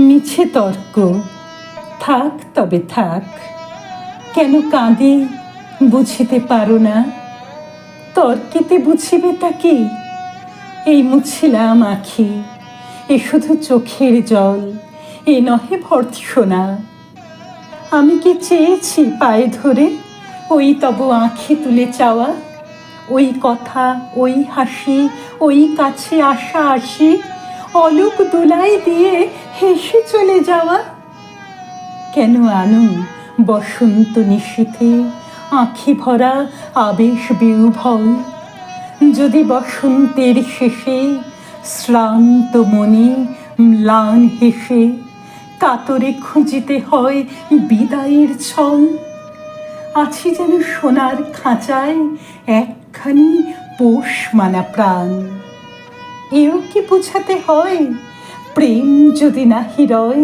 মিছে তর্ক থাক, তবে থাক। কেন কাঁদে বুঝিতে পারো না? তর্কেতে বুঝিবে তাকে। এই মুছিলাম আখি, এ শুধু চোখের জল, এ নহে ভর্ৎসনা। আমি কি চেয়েছি পায়ে ধরে ওই তব আঁখি তুলে চাওয়া? ওই কথা, ওই হাসি, ওই কাছে আসা আসি, অলোক দোলাই দিয়ে হেসে চলে যাওয়া? কেন আনো বসন্ত নিশীথে আঁখি ভরা আবেশ বিহ্বল? যদি বসন্তের শেষে শ্রান্ত মনে ম্লান হেসে কাতরে খুঁজিতে হয় বিদায়ের ছল, আছি যেন সোনার খাঁচায় একখানি পোষ মানা প্রাণ। এও কি বুঝাতে হয় প্রেম যদি না হৃদয়,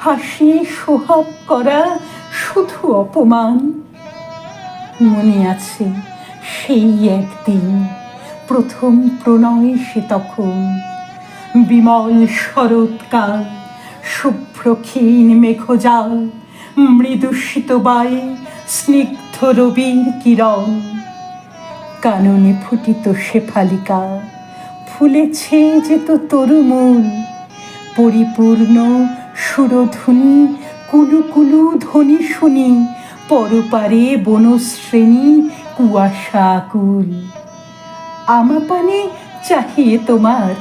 হাসিয়ে সোহাগ করা শুধু অপমান? মনে আছে সেই একদিন প্রথম প্রণয়, সে তখন বিমল শরৎকাল, শুভ্র ক্ষীণ মেঘজাল, মৃদু শীত বায়ু, স্নিগ্ধ রবির কিরণ। কাননে ফুটিত শেফালিকা, ফুলেছে যেত তরুমূল, পরিপূর্ণ সুরধুনি কুলু কুলু ধ্বনি শুনি পরপারে বনশ্রেণী কুয়াশা আকুল। আমাপানে চাহিয়ে তোমার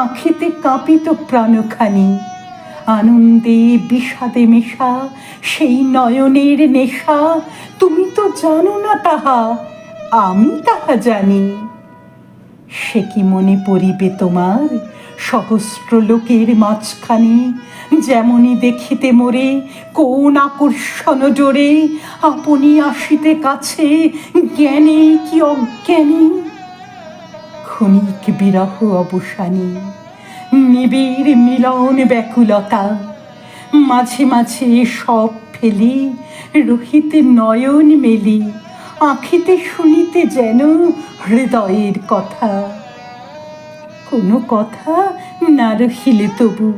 আঁখিতে কাঁপিত প্রাণখানি, আনন্দে বিষাদে মেশা সেই নয়নের নেশা। তুমি তো জানো না তাহা, আমি তাহা জানি। সে কি মনে পড়িবে তোমার সহস্র লোকের মাঝখানে, যেমনি দেখিতে মোরে কোন আকর্ষণ জোরে আপনি আসিতে কাছে, জ্ঞানে কি অজ্ঞানে? ক্ষণিক বিরহ অবসানে নিবিড় মিলন ব্যাকুলতা, মাঝে মাঝে সব ফেলি রহিতে নয়ন মেলি, আঁখিতে শুনিতে যেন হৃদয়ের কথা। কোনো কথা না রহিলে তবু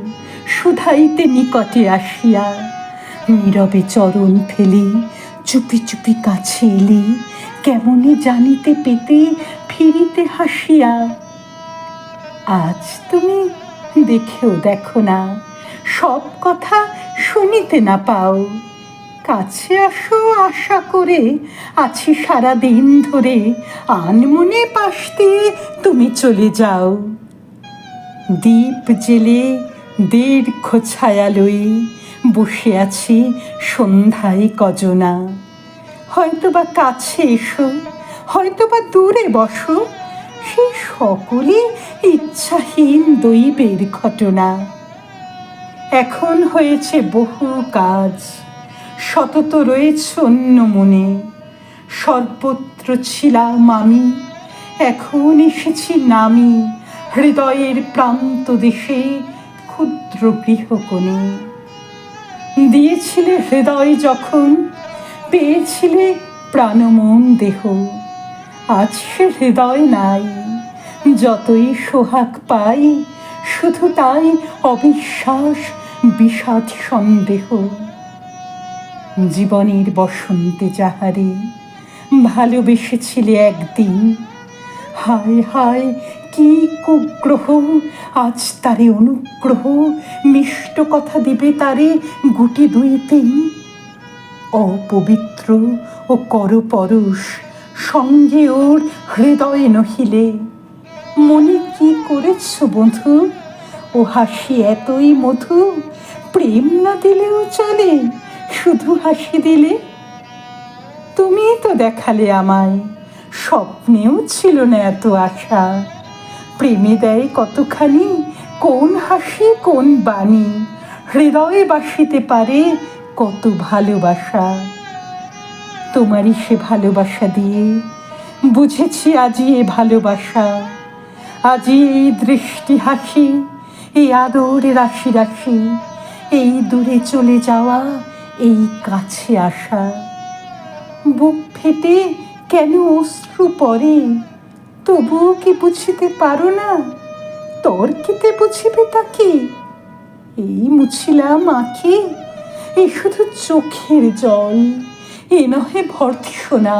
শুধাইতে নিকটে আসিয়া, নীরবে চরণ ফেলে চুপি চুপি কাছে এলে, কেমনে জানিতে পেতে ফিরিতে হাসিয়া। আজ তুমি দেখেও দেখো না, সব কথা শুনিতে না পাও, কাছে আসো আশা করে আছি সারা দিন ধরে, আনমনে পাশ দিয়ে তুমি চলে যাও। দীপ জেলে দীর্ঘ ছায়া লয়ে বসে আছি সন্ধ্যায় কজনা, হয়তোবা কাছে এসো, হয়তোবা দূরে বসো, সে সকলই ইচ্ছাহীন দৈবের ঘটনা। এখন হয়েছে বহু কাজ, সতত রয়েছে অন্য মনে, সর্বত্র ছিলাম আমি, এখন এসেছি নামি হৃদয়ের প্রান্ত দেশে ক্ষুদ্র গৃহকোণে। দিয়েছিলে হৃদয় যখন, পেয়েছিলে প্রাণমন দেহ, আজ সে হৃদয় নাই। যতই সোহাগ পাই শুধু তাই অবিশ্বাস, বিষাদ, সন্দেহ। জীবনের বসন্তে যাহারে ভালোবেসেছিলে একদিন, হায় হায় কি কুগ্রহ আজ তারে অনুগ্রহ, মিষ্ট কথা দিবে তারে গুটি দুই তিন। অপবিত্র ও করপরশ সঙ্গে ওর হৃদয়ে নহিলে, মনে কি করেছ বন্ধু? ও হাসি এতই মধু, প্রেম না দিলেও চলে, শুধু হাসি দিলে। তুমি তো দেখালে আমায়, স্বপ্নেও ছিল না এত আশা, প্রেমে দেয় কতখানি কোন হাসি কোন বাণী, হৃদয়ে বাসিতে পারে কত ভালোবাসা। তোমারই সে ভালোবাসা দিয়ে বুঝেছি আজি এ ভালোবাসা, আজি এই দৃষ্টি হাসি, এই আদর রাশি রাশি, এই দূরে চলে যাওয়া, এই কাছে আসা। বুক ফেটে কেন অশ্রু পড়ে, তবুও কি বুঝিতে পারো না? তর্কিতে বুঝিবে তাকে। এই মুছিলাম আঁখি, এ শুধু চোখের জল, এ নহে ভর্ৎসনা।